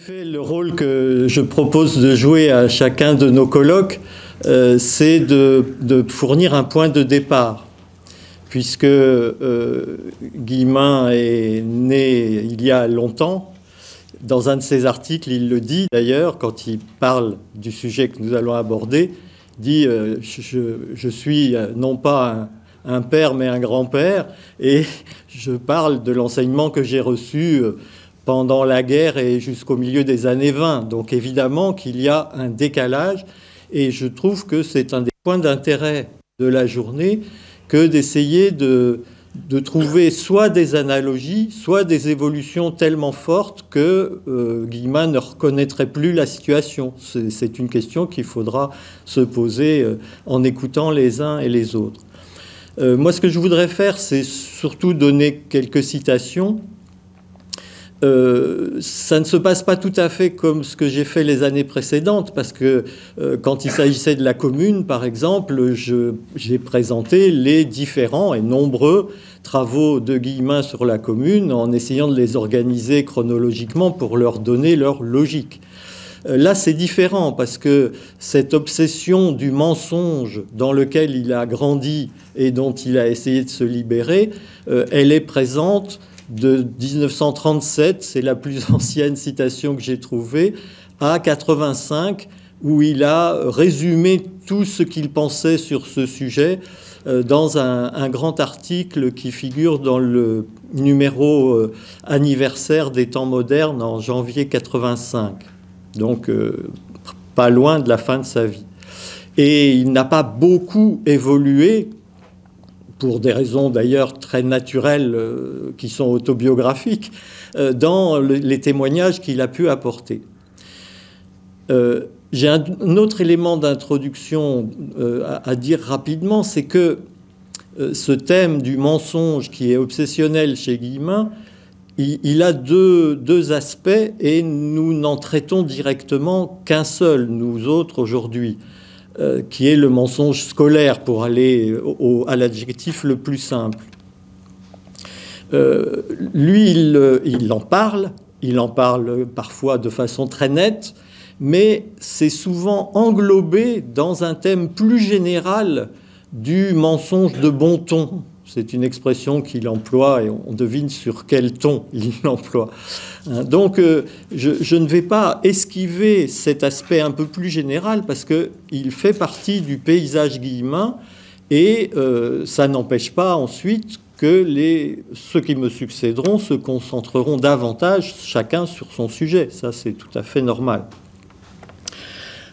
Le rôle que je propose de jouer à chacun de nos colloques, c'est de fournir un point de départ, puisque Guillemin est né il y a longtemps. Dans un de ses articles, il le dit d'ailleurs, quand il parle du sujet que nous allons aborder, il dit je suis non pas un père mais un grand-père, et je parle de l'enseignement que j'ai reçu pendant la guerre et jusqu'au milieu des années 20. Donc évidemment qu'il y a un décalage, et je trouve que c'est un des points d'intérêt de la journée que d'essayer de trouver soit des analogies, soit des évolutions tellement fortes que Guillemin ne reconnaîtrait plus la situation. C'est une question qu'il faudra se poser en écoutant les uns et les autres. Moi, ce que je voudrais faire, c'est surtout donner quelques citations. Ça ne se passe pas tout à fait comme ce que j'ai fait les années précédentes, parce que quand il s'agissait de la commune, par exemple, j'ai présenté les différents et nombreux travaux de Guillemin sur la commune en essayant de les organiser chronologiquement pour leur donner leur logique. Là, c'est différent, parce que cette obsession du mensonge dans lequel il a grandi et dont il a essayé de se libérer, elle est présente de 1937, c'est la plus ancienne citation que j'ai trouvée, à 85, où il a résumé tout ce qu'il pensait sur ce sujet dans un grand article qui figure dans le numéro anniversaire des temps modernes en janvier 85. Donc pas loin de la fin de sa vie. Et il n'a pas beaucoup évolué, pour des raisons d'ailleurs très naturelles qui sont autobiographiques, dans les témoignages qu'il a pu apporter. J'ai un autre élément d'introduction à dire rapidement, c'est que ce thème du mensonge qui est obsessionnel chez Guillemin, il a deux aspects, et nous n'en traitons directement qu'un seul, nous autres, aujourd'hui, qui est le mensonge scolaire, pour aller à l'adjectif le plus simple. Lui, il en parle parfois de façon très nette, mais c'est souvent englobé dans un thème plus général du mensonge de bon ton. C'est une expression qu'il emploie, et on devine sur quel ton il l'emploie. Donc, je ne vais pas esquiver cet aspect un peu plus général, parce qu'il fait partie du paysage guillemin, et ça n'empêche pas ensuite que ceux qui me succéderont se concentreront davantage, chacun sur son sujet. Ça, c'est tout à fait normal.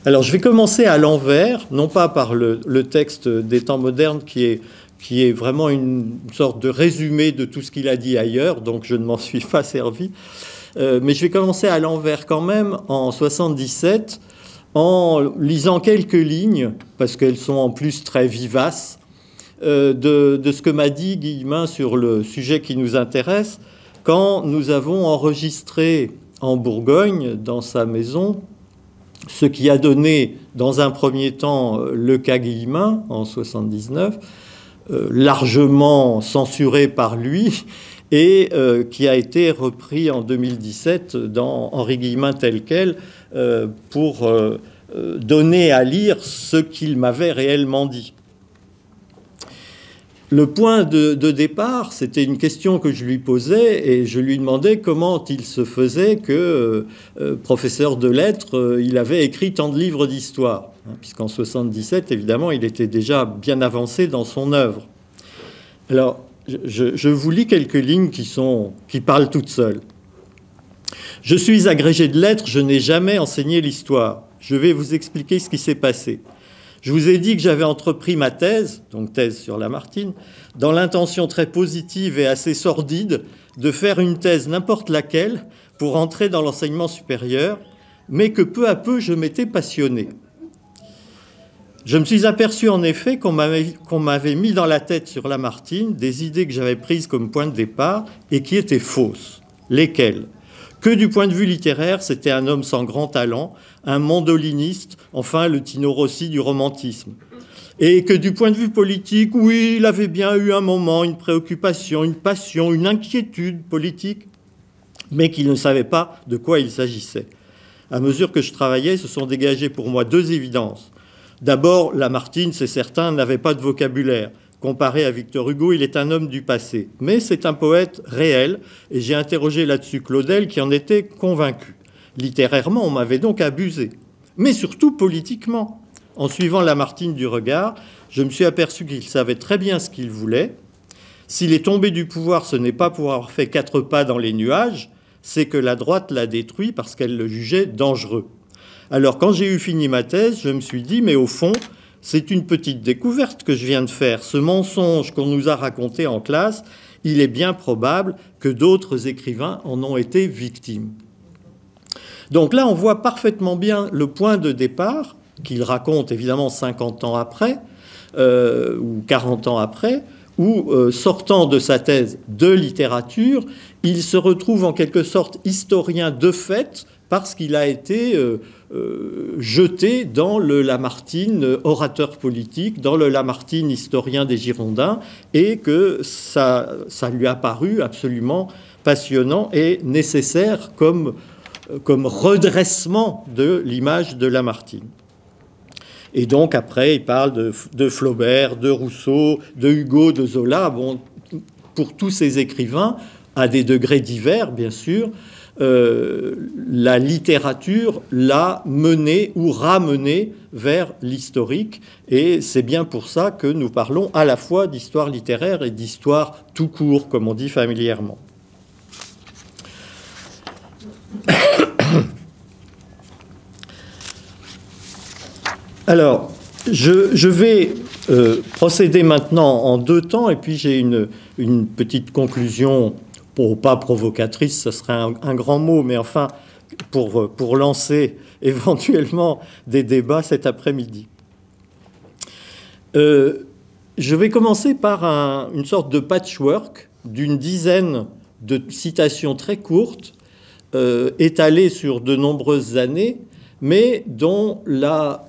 Alors, je vais commencer à l'envers, non pas par le texte des temps modernes qui est vraiment une sorte de résumé de tout ce qu'il a dit ailleurs, donc je ne m'en suis pas servi. Mais je vais commencer à l'envers quand même, en 77, en lisant quelques lignes, parce qu'elles sont en plus très vivaces, de ce que m'a dit Guillemin sur le sujet qui nous intéresse, quand nous avons enregistré en Bourgogne, dans sa maison, ce qui a donné, dans un premier temps, le cas Guillemin, en 79, largement censuré par lui, et qui a été repris en 2017 dans Henri Guillemin tel quel, pour donner à lire ce qu'il m'avait réellement dit. Le point de départ, c'était une question que je lui posais, et je lui demandais comment il se faisait que, professeur de lettres, il avait écrit tant de livres d'histoire, puisqu'en 77, évidemment, il était déjà bien avancé dans son œuvre. Alors, je vous lis quelques lignes qui parlent toutes seules. « Je suis agrégé de lettres, je n'ai jamais enseigné l'histoire. Je vais vous expliquer ce qui s'est passé. Je vous ai dit que j'avais entrepris ma thèse, donc thèse sur Lamartine, dans l'intention très positive et assez sordide de faire une thèse n'importe laquelle pour entrer dans l'enseignement supérieur, mais que peu à peu je m'étais passionné. Je me suis aperçu en effet qu'on m'avait mis dans la tête sur Lamartine des idées que j'avais prises comme point de départ et qui étaient fausses. Lesquelles ? Que du point de vue littéraire, c'était un homme sans grand talent, un mandoliniste, enfin le Tino Rossi du romantisme. Et que du point de vue politique, oui, il avait bien eu un moment, une préoccupation, une passion, une inquiétude politique. mais qu'il ne savait pas de quoi il s'agissait. À mesure que je travaillais, se sont dégagées pour moi deux évidences. D'abord, Lamartine, c'est certain, n'avait pas de vocabulaire. Comparé à Victor Hugo, il est un homme du passé. Mais c'est un poète réel, et j'ai interrogé là-dessus Claudel, qui en était convaincu. Littérairement, on m'avait donc abusé. Mais surtout politiquement. En suivant Lamartine du regard, je me suis aperçu qu'il savait très bien ce qu'il voulait. S'il est tombé du pouvoir, ce n'est pas pour avoir fait 4 pas dans les nuages, c'est que la droite l'a détruit parce qu'elle le jugeait dangereux. Alors, quand j'ai eu fini ma thèse, je me suis dit, mais au fond, c'est une petite découverte que je viens de faire. Ce mensonge qu'on nous a raconté en classe, il est bien probable que d'autres écrivains en ont été victimes. Donc là, on voit parfaitement bien le point de départ, qu'il raconte évidemment 50 ans après, ou 40 ans après, où, sortant de sa thèse de littérature, il se retrouve en quelque sorte historien de fait, parce qu'il a été jeté dans le Lamartine orateur politique, dans le Lamartine historien des Girondins, et que ça lui a paru absolument passionnant et nécessaire comme redressement de l'image de Lamartine. Et donc après, il parle de Flaubert, de Rousseau, de Hugo, de Zola. Bon, pour tous ces écrivains, à des degrés divers, bien sûr, la littérature l'a mené ou ramené vers l'historique. Et c'est bien pour ça que nous parlons à la fois d'histoire littéraire et d'histoire tout court, comme on dit familièrement. Alors, je vais procéder maintenant en 2 temps, et puis j'ai une petite conclusion, pas provocatrice, ce serait un grand mot, mais enfin, pour lancer éventuellement des débats cet après-midi. Je vais commencer par une sorte de patchwork d'une dizaine de citations très courtes, étalées sur de nombreuses années, mais dont la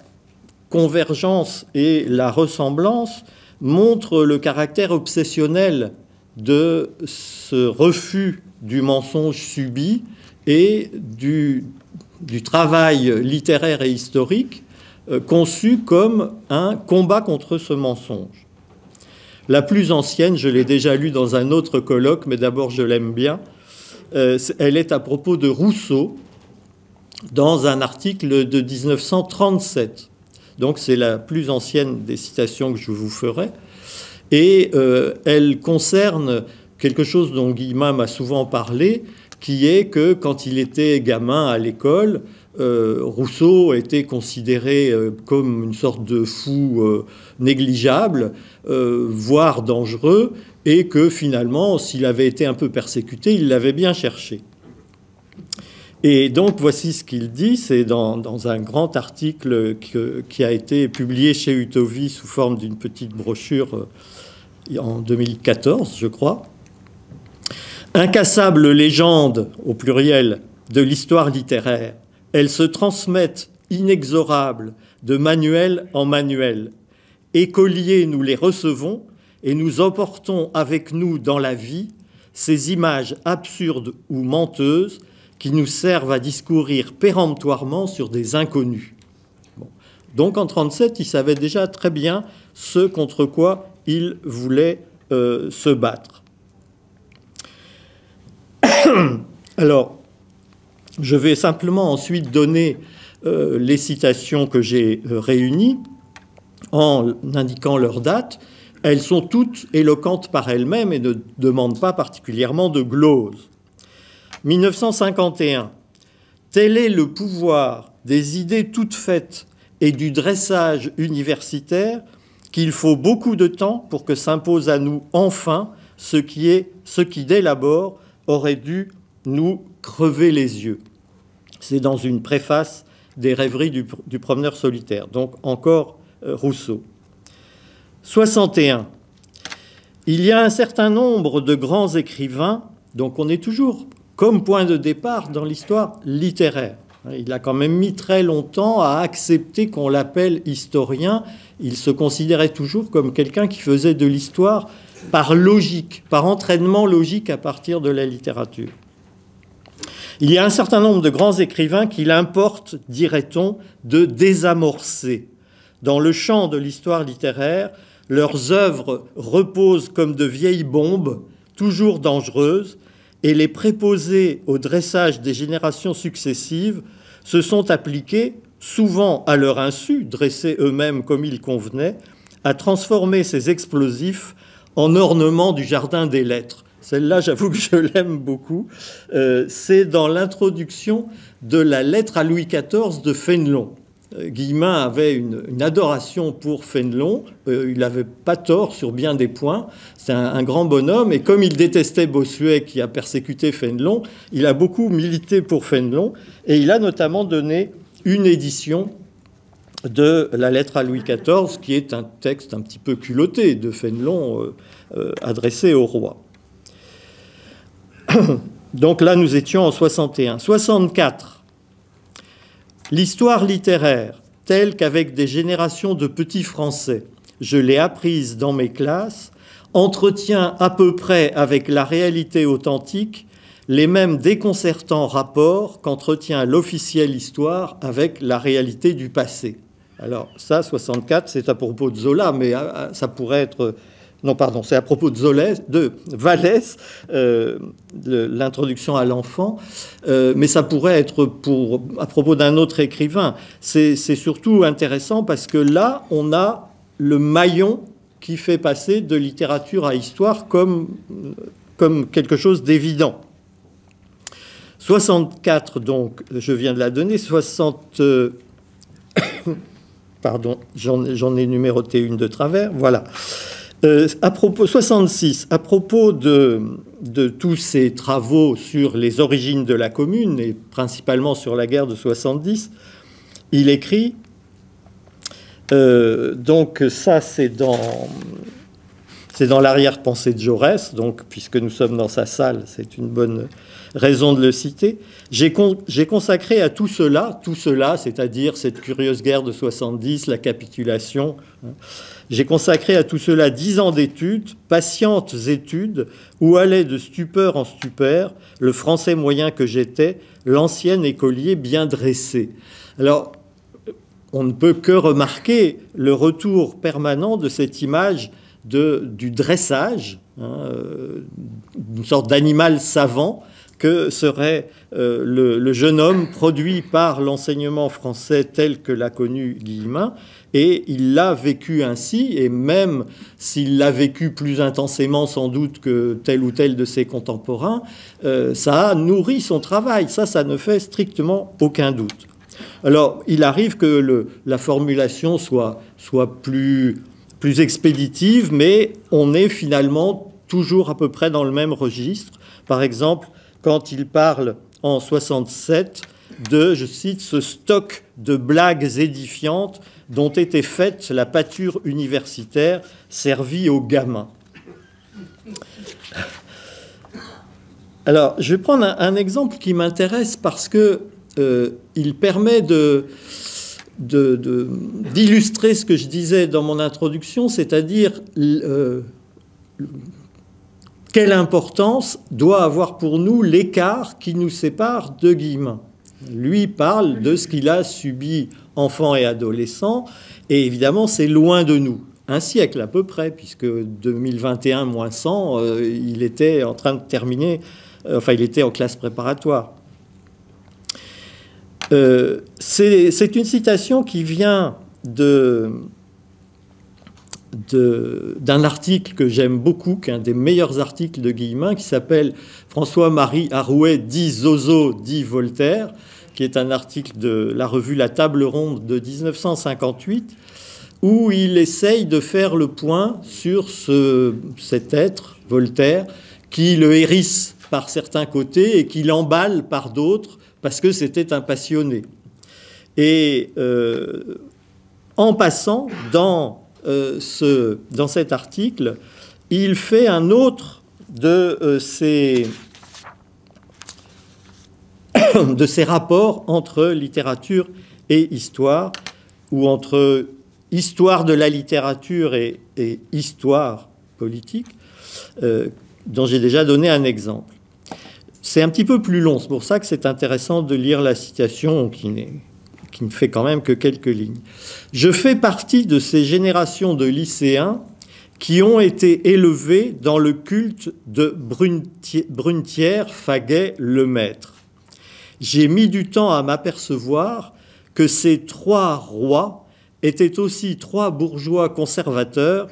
convergence et la ressemblance montrent le caractère obsessionnel de ce refus du mensonge subi et du travail littéraire et historique conçu comme un combat contre ce mensonge. La plus ancienne, je l'ai déjà lue dans un autre colloque, mais d'abord je l'aime bien, elle est à propos de Rousseau dans un article de 1937. Donc c'est la plus ancienne des citations que je vous ferai. Et elle concerne quelque chose dont Guillemin m'a souvent parlé, qui est que quand il était gamin à l'école, Rousseau était considéré comme une sorte de fou négligeable, voire dangereux, et que finalement, s'il avait été un peu persécuté, il l'avait bien cherché. Et donc, voici ce qu'il dit, c'est dans un grand article qui a été publié chez Utovi sous forme d'une petite brochure en 2014, je crois. Incassable légende, au pluriel, de l'histoire littéraire, elles se transmettent inexorables de manuel en manuel. Écoliers, nous les recevons et nous emportons avec nous dans la vie ces images absurdes ou menteuses qui nous servent à discourir péremptoirement sur des inconnus. Bon. Donc en 1937, il savait déjà très bien ce contre quoi il voulait se battre. Alors, je vais simplement ensuite donner les citations que j'ai réunies en indiquant leur date. Elles sont toutes éloquentes par elles-mêmes et ne demandent pas particulièrement de glose. 1951. Tel est le pouvoir des idées toutes faites et du dressage universitaire qu'il faut beaucoup de temps pour que s'impose à nous enfin ce qui dès l'abord aurait dû nous crever les yeux. C'est dans une préface des rêveries du promeneur solitaire. Donc encore Rousseau. 61. Il y a un certain nombre de grands écrivains, donc on est toujours comme point de départ dans l'histoire littéraire. Il a quand même mis très longtemps à accepter qu'on l'appelle historien. Il se considérait toujours comme quelqu'un qui faisait de l'histoire par logique, par entraînement logique à partir de la littérature. Il y a un certain nombre de grands écrivains qu'il importe, dirait-on, de désamorcer. Dans le champ de l'histoire littéraire, leurs œuvres reposent comme de vieilles bombes, toujours dangereuses, et les préposés au dressage des générations successives se sont appliqués, souvent à leur insu, dressés eux-mêmes comme il convenait, à transformer ces explosifs en ornement du jardin des lettres. Celle-là, j'avoue que je l'aime beaucoup. C'est dans l'introduction de la lettre à Louis XIV de Fénelon. Guillemin avait une adoration pour Fénelon. Il n'avait pas tort sur bien des points. C'est un grand bonhomme. Et comme il détestait Bossuet, qui a persécuté Fénelon, il a beaucoup milité pour Fénelon. Et il a notamment donné une édition de la lettre à Louis XIV, qui est un texte un petit peu culotté de Fénelon, adressé au roi. Donc là, nous étions en 61. 64. L'histoire littéraire, telle qu'avec des générations de petits Français, je l'ai apprise dans mes classes, entretient à peu près avec la réalité authentique les mêmes déconcertants rapports qu'entretient l'officielle histoire avec la réalité du passé. Alors ça, 64, c'est à propos de Zola, mais ça pourrait être... Non, pardon, c'est à propos de Vallès, l'introduction à l'enfant, mais ça pourrait être à propos d'un autre écrivain. C'est surtout intéressant parce que là, on a le maillon qui fait passer de littérature à histoire comme quelque chose d'évident. 64, donc, je viens de la donner, 60... Pardon, j'en ai numéroté une de travers, voilà. À propos 66, à propos de tous ces travaux sur les origines de la Commune, et principalement sur la guerre de 70, il écrit, donc ça c'est dans l'arrière-pensée de Jaurès, donc puisque nous sommes dans sa salle, c'est une bonne raison de le citer. J'ai consacré à tout cela, c'est-à-dire cette curieuse guerre de 70, la capitulation, j'ai consacré à tout cela 10 ans d'études, patientes études, où allait de stupeur en stupeur le français moyen que j'étais, l'ancien écolier bien dressé. Alors, on ne peut que remarquer le retour permanent de cette image du dressage, une sorte d'animal savant que serait le jeune homme produit par l'enseignement français tel que l'a connu Guillemin, et il l'a vécu ainsi, et même s'il l'a vécu plus intensément sans doute que tel ou tel de ses contemporains, ça a nourri son travail, ça ne fait strictement aucun doute. Alors, il arrive que la formulation soit plus expéditive, mais on est finalement toujours à peu près dans le même registre. Par exemple, quand il parle en 67 de, je cite, ce stock de blagues édifiantes dont était faite la pâture universitaire servie aux gamins. Alors, je vais prendre un exemple qui m'intéresse parce que il permet d'illustrer ce que je disais dans mon introduction, c'est-à-dire quelle importance doit avoir pour nous l'écart qui nous sépare de Guillemin. Lui parle de ce qu'il a subi enfant et adolescent, et évidemment c'est loin de nous. Un siècle à peu près, puisque 2021 moins 100, il était en train de terminer, il était en classe préparatoire. C'est une citation qui vient d'un article que j'aime beaucoup, qui est un des meilleurs articles de Guillemin, qui s'appelle « François-Marie Arouet dit Zozo dit Voltaire », qui est un article de la revue La Table Ronde de 1958, où il essaye de faire le point sur cet être, Voltaire, qui le hérisse par certains côtés et qui l'emballe par d'autres, parce que c'était un passionné. Et en passant, dans cet article, il fait un autre de ses rapports entre littérature et histoire, ou entre histoire de la littérature et histoire politique, dont j'ai déjà donné un exemple. c'est un petit peu plus long, c'est pour ça que c'est intéressant de lire la citation qui ne fait quand même que quelques lignes. « Je fais partie de ces générations de lycéens qui ont été élevés dans le culte de Brunetière, Faguet, Lemaître. J'ai mis du temps à m'apercevoir que ces trois rois étaient aussi trois bourgeois conservateurs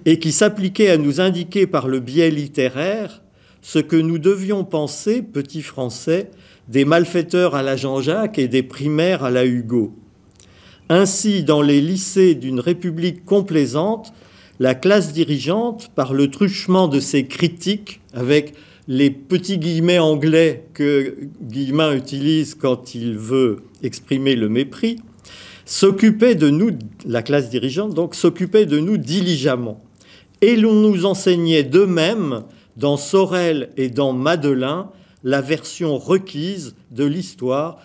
et qui s'appliquaient à nous indiquer par le biais littéraire ce que nous devions penser, petits Français, des malfaiteurs à la Jean-Jacques et des primaires à la Hugo. Ainsi, dans les lycées d'une république complaisante, la classe dirigeante, par le truchement de ses critiques, avec les petits guillemets anglais que Guillemin utilise quand il veut exprimer le mépris, s'occupait de nous, la classe dirigeante, donc s'occupait de nous diligemment. Et l'on nous enseignait d'eux-mêmes, dans Sorel et dans Madelin, la version requise de l'histoire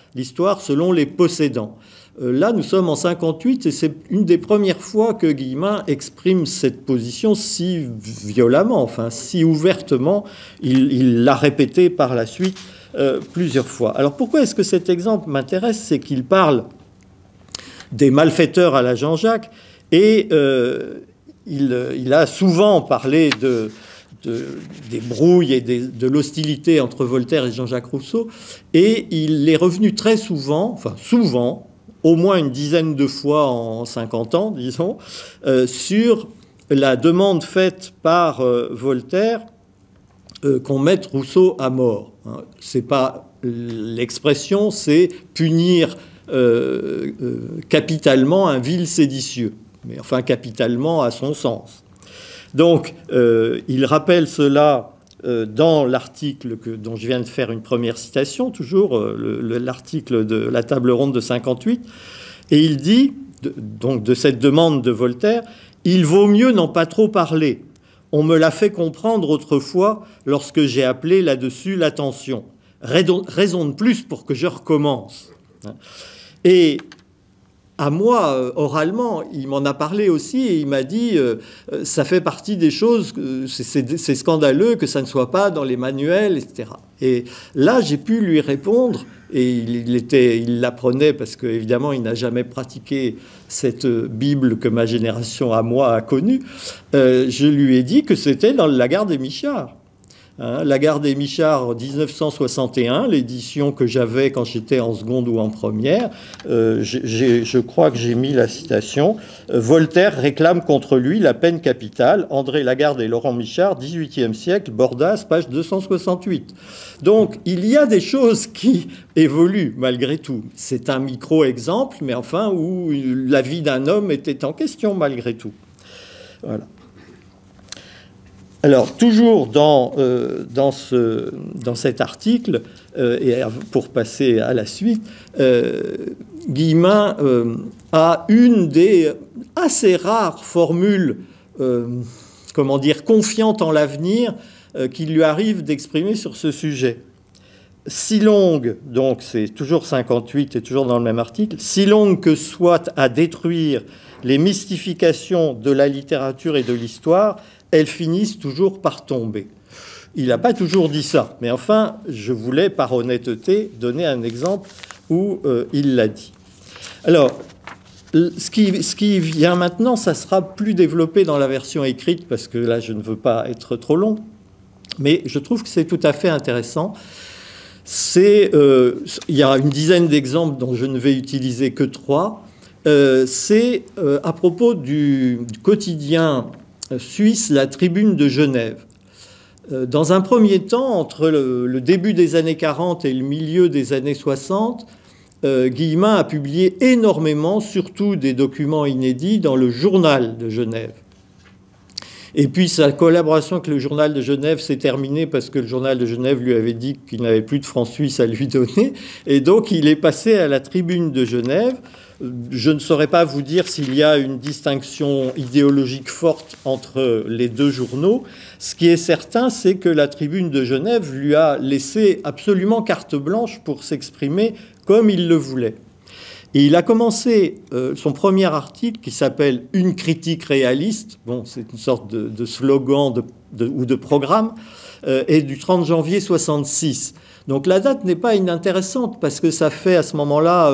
selon les possédants. Là, nous sommes en 58 et c'est une des premières fois que Guillemin exprime cette position si violemment, enfin si ouvertement. Il l'a répété par la suite plusieurs fois. Alors pourquoi est-ce que cet exemple m'intéresse? C'est qu'il parle des malfaiteurs à la Jean-Jacques et il a souvent parlé des brouilles et de l'hostilité entre Voltaire et Jean-Jacques Rousseau, et il est revenu très souvent, enfin souvent, au moins une dizaine de fois en 50 ans, disons, sur la demande faite par Voltaire qu'on mette Rousseau à mort. C'est pas l'expression, c'est punir capitalement un vil séditieux, mais enfin capitalement à son sens. Donc, il rappelle cela dans l'article dont je viens de faire une première citation, toujours l'article de la table ronde de 58, et il dit, donc de cette demande de Voltaire, « Il vaut mieux n'en pas trop parler. On me l'a fait comprendre autrefois lorsque j'ai appelé là-dessus l'attention. Raison de plus pour que je recommence. » Et à moi, oralement, il m'en a parlé aussi et il m'a dit ça fait partie des choses, c'est scandaleux que ça ne soit pas dans les manuels, etc. Et là, j'ai pu lui répondre, et il l'apprenait parce qu'évidemment, il n'a jamais pratiqué cette Bible que ma génération à moi a connue. Je lui ai dit que c'était dans Lagarde et Michard. Lagarde et Michard, 1961, l'édition que j'avais quand j'étais en seconde ou en première. Je crois que j'ai mis la citation. Voltaire réclame contre lui la peine capitale. André Lagarde et Laurent Michard, 18e siècle, Bordas, page 268. Donc, il y a des choses qui évoluent malgré tout. C'est un micro-exemple, mais enfin, où la vie d'un homme était en question malgré tout. Voilà. Alors, toujours dans cet article, et pour passer à la suite, Guillemin a une des assez rares formules, confiantes en l'avenir, qu'il lui arrive d'exprimer sur ce sujet. Si longue, donc c'est toujours 58 et toujours dans le même article, si longue que soit à détruire les mystifications de la littérature et de l'histoire, elles finissent toujours par tomber. Il n'a pas toujours dit ça, mais enfin, je voulais, par honnêteté, donner un exemple où il l'a dit. Alors, ce qui vient maintenant, ça sera plus développé dans la version écrite, parce que là, je ne veux pas être trop long, mais je trouve que c'est tout à fait intéressant. Il y a une dizaine d'exemples dont je ne vais utiliser que 3. C'est à propos du quotidien suisse, la Tribune de Genève. Dans un premier temps, entre le début des années 40 et le milieu des années 60, Guillemin a publié énormément, surtout des documents inédits, dans le Journal de Genève. Et puis sa collaboration avec le Journal de Genève s'est terminée parce que le Journal de Genève lui avait dit qu'il n'avait plus de francs suisses à lui donner. Et donc il est passé à la Tribune de Genève. Je ne saurais pas vous dire s'il y a une distinction idéologique forte entre les deux journaux. Ce qui est certain, c'est que la Tribune de Genève lui a laissé absolument carte blanche pour s'exprimer comme il le voulait. Et il a commencé son premier article qui s'appelle « Une critique réaliste ». Bon, c'est une sorte de slogan ou de programme, et du 30 janvier 66. Donc la date n'est pas inintéressante parce que ça fait à ce moment-là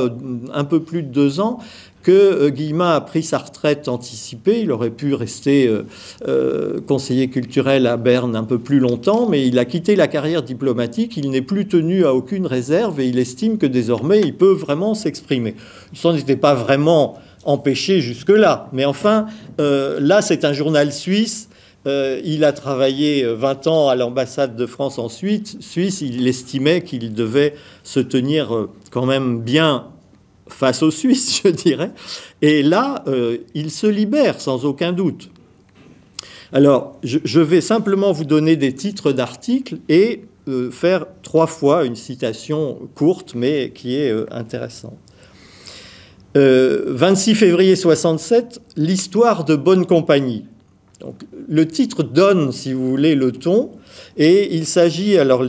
un peu plus de 2 ans que Guillemin a pris sa retraite anticipée. Il aurait pu rester conseiller culturel à Berne un peu plus longtemps, mais il a quitté la carrière diplomatique. Il n'est plus tenu à aucune réserve et il estime que désormais il peut vraiment s'exprimer. Il s'en était pas vraiment empêché jusque-là, mais enfin, là c'est un journal suisse. Il a travaillé 20 ans à l'ambassade de France en Suisse. Il estimait qu'il devait se tenir quand même bien face aux Suisses, je dirais. Et là, il se libère sans aucun doute. Alors, je vais simplement vous donner des titres d'articles et faire 3 fois une citation courte, mais qui est intéressante. 26 février 67, l'histoire de Bonne Compagnie. Donc, le titre donne, si vous voulez, le ton, et il s'agit, alors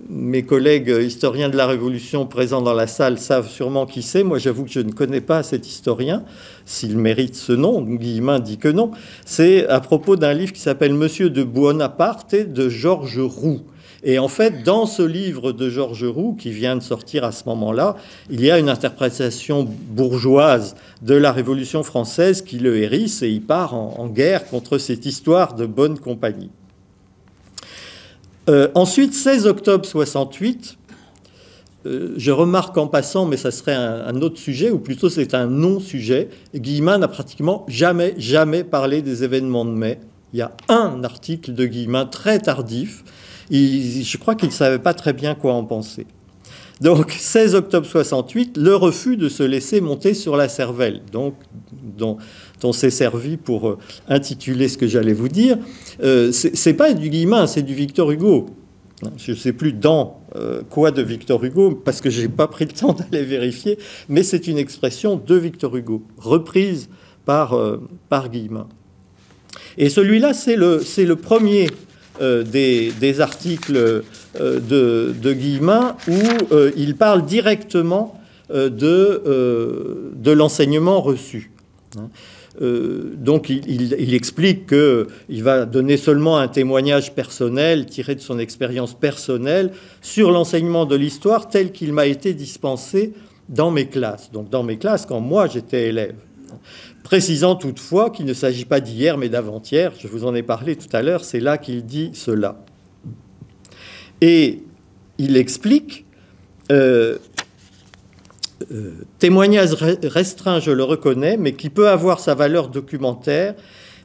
mes collègues historiens de la Révolution présents dans la salle savent sûrement qui c'est. Moi, j'avoue que je ne connais pas cet historien, s'il mérite ce nom. Guillemin dit que non. C'est à propos d'un livre qui s'appelle Monsieur de Buonaparte de Georges Roux. Et en fait, dans ce livre de Georges Roux, qui vient de sortir à ce moment-là, il y a une interprétation bourgeoise de la Révolution française qui le hérisse et il part en guerre contre cette histoire de Bonne Compagnie. Ensuite, 16 octobre 68, je remarque en passant, mais ça serait un autre sujet, ou plutôt c'est un non-sujet, Guillemin n'a pratiquement jamais parlé des événements de mai. Il y a un article de Guillemin très tardif. Je crois qu'il ne savait pas très bien quoi en penser. Donc, 16 octobre 68, le refus de se laisser monter sur la cervelle, donc, dont on s'est servi pour intituler ce que j'allais vous dire. C'est pas du Guillemin, c'est du Victor Hugo. Je ne sais plus dans quoi de Victor Hugo, parce que je n'ai pas pris le temps d'aller vérifier, mais c'est une expression de Victor Hugo, reprise par Guillemin. Et celui-là, c'est le premier des articles de Guillemin où il parle directement de l'enseignement reçu. Donc il explique qu'il va donner seulement un témoignage personnel tiré de son expérience personnelle sur l'enseignement de l'histoire tel qu'il m'a été dispensé dans mes classes. Donc dans mes classes quand moi j'étais élève. Précisant toutefois qu'il ne s'agit pas d'hier mais d'avant-hier, je vous en ai parlé tout à l'heure, c'est là qu'il dit cela. Et il explique, témoignage restreint, je le reconnais, mais qui peut avoir sa valeur documentaire,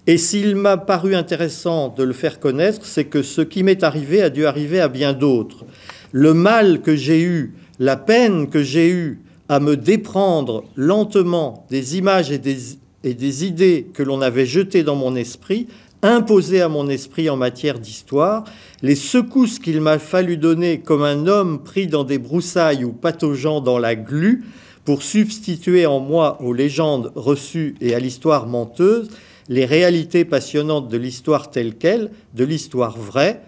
et s'il m'a paru intéressant de le faire connaître, c'est que ce qui m'est arrivé a dû arriver à bien d'autres. Le mal que j'ai eu, la peine que j'ai eue à me déprendre lentement des images et des idées que l'on avait jetées dans mon esprit, imposées à mon esprit en matière d'histoire, les secousses qu'il m'a fallu donner comme un homme pris dans des broussailles ou pataugeant dans la glu pour substituer en moi aux légendes reçues et à l'histoire menteuse les réalités passionnantes de l'histoire telle qu'elle, de l'histoire vraie.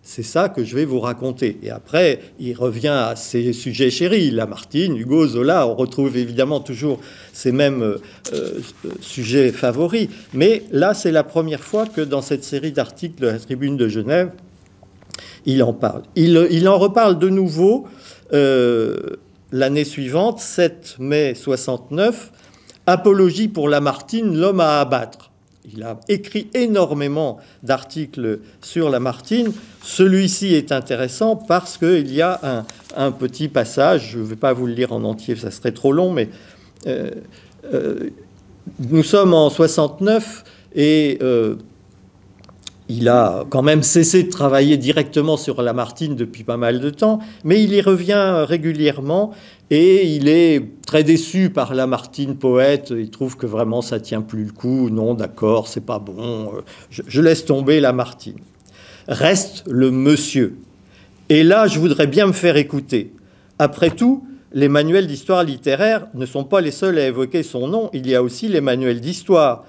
C'est ça que je vais vous raconter. Et après, il revient à ses sujets chéris, Lamartine, Hugo, Zola. On retrouve évidemment toujours ces mêmes sujets favoris. Mais là, c'est la première fois que dans cette série d'articles de la Tribune de Genève, il en parle. Il en reparle de nouveau l'année suivante, 7 mai 69, Apologie pour Lamartine, l'homme à abattre. Il a écrit énormément d'articles sur Lamartine. Celui-ci est intéressant parce qu'il y a un petit passage, je ne vais pas vous le lire en entier, ça serait trop long, mais nous sommes en 69 et il a quand même cessé de travailler directement sur Lamartine depuis pas mal de temps, mais il y revient régulièrement et il est très déçu par Lamartine poète. Il trouve que vraiment ça tient plus le coup. Non, d'accord, c'est pas bon. Je laisse tomber Lamartine. Reste le monsieur. Et là, je voudrais bien me faire écouter. Après tout, les manuels d'histoire littéraire ne sont pas les seuls à évoquer son nom. Il y a aussi les manuels d'histoire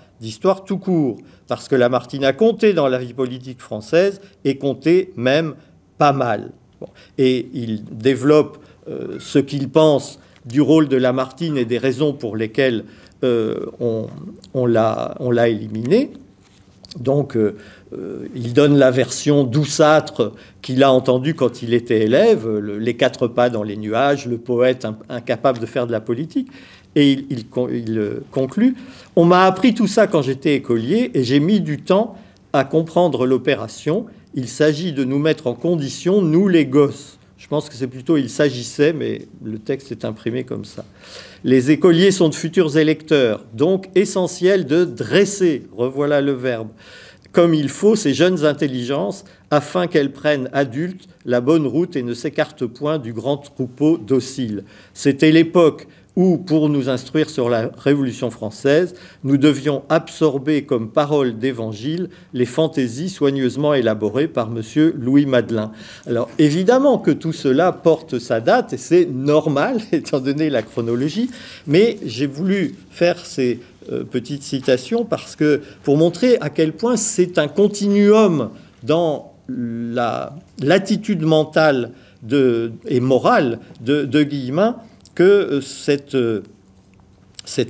tout court, parce que Lamartine a compté dans la vie politique française et compté même pas mal. Bon. Et il développe ce qu'il pense du rôle de Lamartine et des raisons pour lesquelles on l'a éliminé. Donc, il donne la version douceâtre qu'il a entendue quand il était élève, les 4 pas dans les nuages, le poète incapable de faire de la politique. Et il conclut « On m'a appris tout ça quand j'étais écolier et j'ai mis du temps à comprendre l'opération. Il s'agit de nous mettre en condition, nous les gosses. » Je pense que c'est plutôt « il s'agissait », mais le texte est imprimé comme ça. « Les écoliers sont de futurs électeurs, donc essentiel de dresser, revoilà le verbe, comme il faut ces jeunes intelligences, afin qu'elles prennent adultes la bonne route et ne s'écartent point du grand troupeau docile. C'était l'époque où, pour nous instruire sur la Révolution française, nous devions absorber comme parole d'évangile les fantaisies soigneusement élaborées par M. Louis Madelin. » Alors, évidemment que tout cela porte sa date, et c'est normal, étant donné la chronologie, mais j'ai voulu faire ces petite citation parce que pour montrer à quel point c'est un continuum dans l'attitude mentale et morale de Guillemin que cette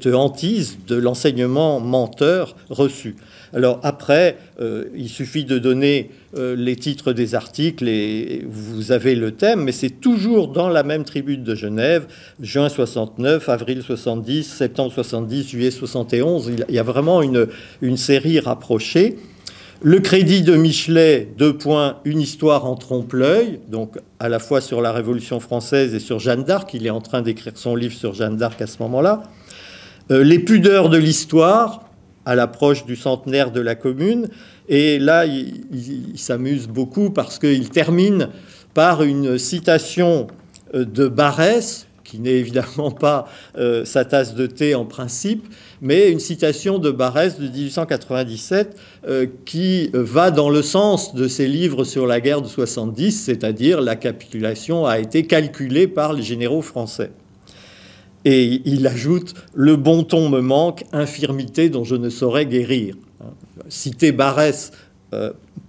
hantise de l'enseignement menteur reçu. Alors après, il suffit de donner les titres des articles et vous avez le thème, mais c'est toujours dans la même tribune de Genève, juin 69, avril 70, septembre 70, juillet 71. Il y a vraiment une série rapprochée. Le crédit de Michelet, une histoire en trompe-l'œil, donc à la fois sur la Révolution française et sur Jeanne d'Arc. Il est en train d'écrire son livre sur Jeanne d'Arc à ce moment-là. Les pudeurs de l'histoire, à l'approche du centenaire de la Commune. Et là, il s'amuse beaucoup parce qu'il termine par une citation de Barrès, qui n'est évidemment pas sa tasse de thé en principe, mais une citation de Barrès de 1897 qui va dans le sens de ses livres sur la guerre de 70, c'est-à-dire la capitulation a été calculée par les généraux français. Et il ajoute « Le bon ton me manque, infirmité dont je ne saurais guérir ». Citer Barrès,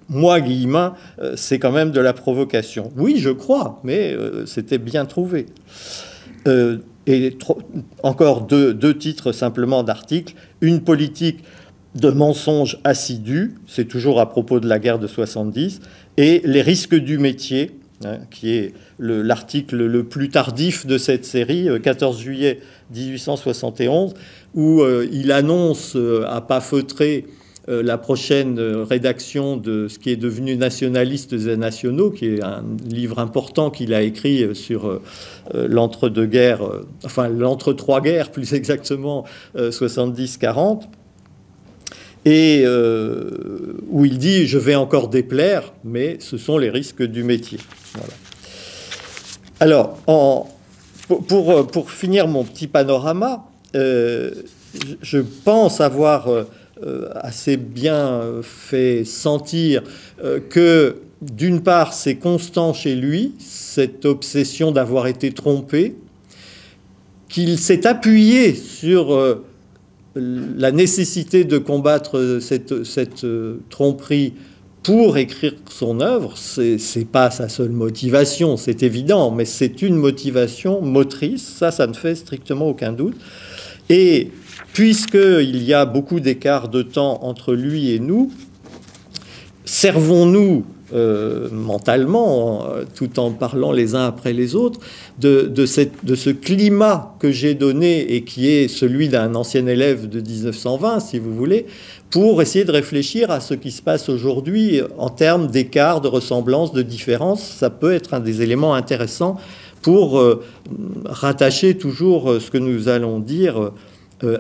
moi, Guillemin, c'est quand même de la provocation. Oui, je crois, mais c'était bien trouvé. Encore deux titres simplement d'articles. Une politique de mensonge assidu, c'est toujours à propos de la guerre de 70, et les risques du métier, qui est l'article le plus tardif de cette série, 14 juillet 1871, où il annonce à pas feutrer la prochaine rédaction de ce qui est devenu Nationalistes et nationaux, qui est un livre important qu'il a écrit sur l'entre-deux-guerres, enfin l'entre-trois-guerres plus exactement, 70-40, et où il dit « Je vais encore déplaire, mais ce sont les risques du métier ». Voilà. Alors, pour finir mon petit panorama, je pense avoir assez bien fait sentir que, d'une part, c'est constant chez lui, cette obsession d'avoir été trompé, qu'il s'est appuyé sur la nécessité de combattre cette tromperie pour écrire son œuvre. C'est pas sa seule motivation, c'est évident, mais c'est une motivation motrice, ça ne fait strictement aucun doute. Et puisqu'il y a beaucoup d'écart de temps entre lui et nous, servons-nous mentalement, tout en parlant les uns après les autres, de ce climat que j'ai donné et qui est celui d'un ancien élève de 1920, si vous voulez, pour essayer de réfléchir à ce qui se passe aujourd'hui en termes d'écart, de ressemblance, de différence. Ça peut être un des éléments intéressants pour rattacher toujours ce que nous allons dire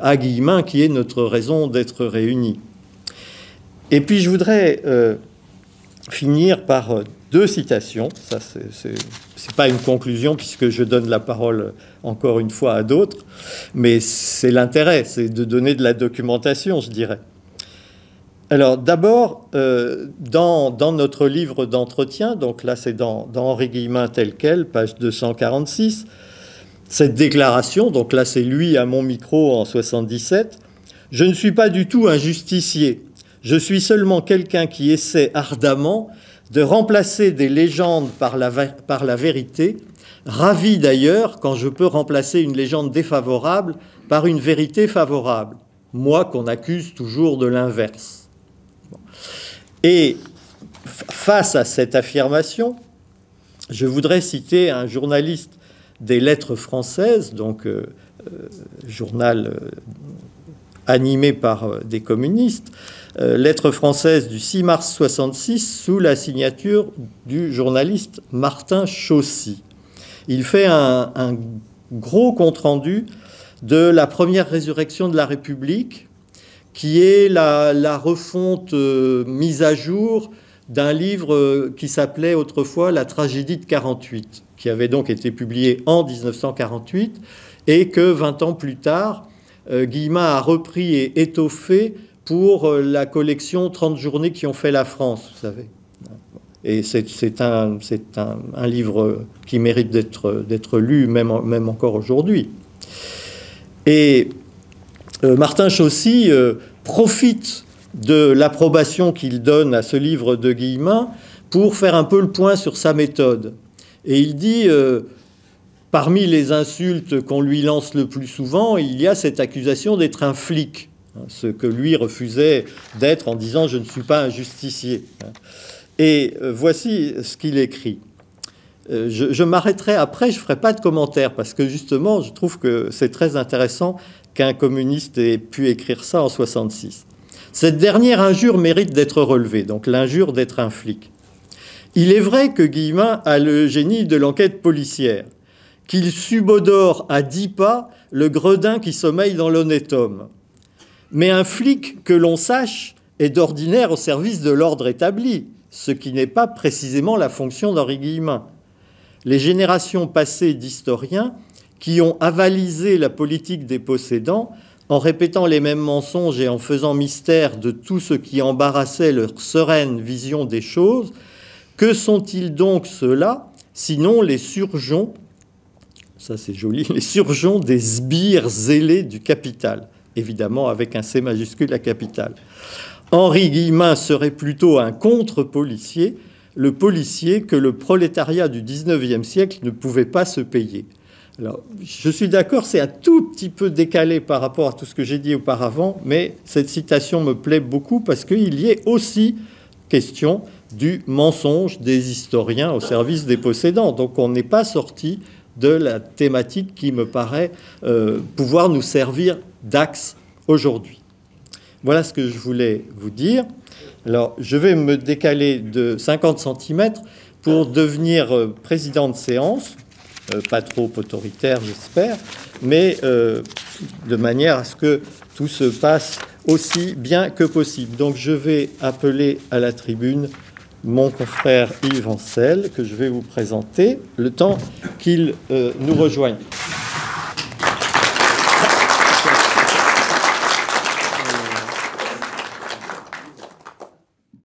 à Guillemin, qui est notre raison d'être réunis. Et puis je voudrais finir par deux citations. Ça, c'est pas une conclusion puisque je donne la parole encore une fois à d'autres, mais c'est l'intérêt, c'est de donner de la documentation, je dirais. Alors d'abord, dans notre livre d'entretien, donc là c'est dans Henri Guillemin tel quel, page 246, cette déclaration, donc là c'est lui à mon micro en 77, « Je ne suis pas du tout un justicier. Je suis seulement quelqu'un qui essaie ardemment de remplacer des légendes par la vérité, ravi d'ailleurs quand je peux remplacer une légende défavorable par une vérité favorable, moi qu'on accuse toujours de l'inverse. » Bon. Et face à cette affirmation, je voudrais citer un journaliste des Lettres françaises, donc journal animé par des communistes, Lettres françaises du 6 mars 66, sous la signature du journaliste Martin Chaussy. Il fait un gros compte-rendu de la première résurrection de la République, qui est la refonte mise à jour d'un livre qui s'appelait autrefois La tragédie de 48, qui avait donc été publié en 1948 et que 20 ans plus tard, Guillemin a repris et étoffé pour la collection 30 journées qui ont fait la France, vous savez. Et c'est un livre qui mérite d'être lu, même encore aujourd'hui. Et Martin Chaussy profite de l'approbation qu'il donne à ce livre de Guillemin pour faire un peu le point sur sa méthode. Et il dit, parmi les insultes qu'on lui lance le plus souvent, il y a cette accusation d'être un flic, ce que lui refusait d'être en disant « je ne suis pas un justicier ». Et voici ce qu'il écrit. Je m'arrêterai après, je ne ferai pas de commentaires, parce que justement, je trouve que c'est très intéressant qu'un communiste ait pu écrire ça en 66. Cette dernière injure mérite d'être relevée, donc l'injure d'être un flic. Il est vrai que Guillemin a le génie de l'enquête policière, qu'il subodore à 10 pas le gredin qui sommeille dans l'honnête homme. Mais un flic, que l'on sache, est d'ordinaire au service de l'ordre établi, ce qui n'est pas précisément la fonction d'Henri Guillemin. Les générations passées d'historiens qui ont avalisé la politique des possédants en répétant les mêmes mensonges et en faisant mystère de tout ce qui embarrassait leur sereine vision des choses, que sont-ils donc ceux-là, sinon les surgeons, ça c'est joli, les surgeons des sbires zélés du capital, évidemment avec un C majuscule à capital. Henri Guillemin serait plutôt un contre-policier, le policier que le prolétariat du XIXe siècle ne pouvait pas se payer. Alors, je suis d'accord, c'est un tout petit peu décalé par rapport à tout ce que j'ai dit auparavant, mais cette citation me plaît beaucoup parce qu'il y est aussi question du mensonge des historiens au service des possédants. Donc on n'est pas sorti de la thématique qui me paraît pouvoir nous servir d'axe aujourd'hui. Voilà ce que je voulais vous dire. Alors, je vais me décaler de 50 cm pour devenir président de séance, pas trop autoritaire, j'espère, mais de manière à ce que tout se passe aussi bien que possible. Donc, je vais appeler à la tribune mon confrère Yves Ancel, que je vais vous présenter, le temps qu'il nous rejoigne.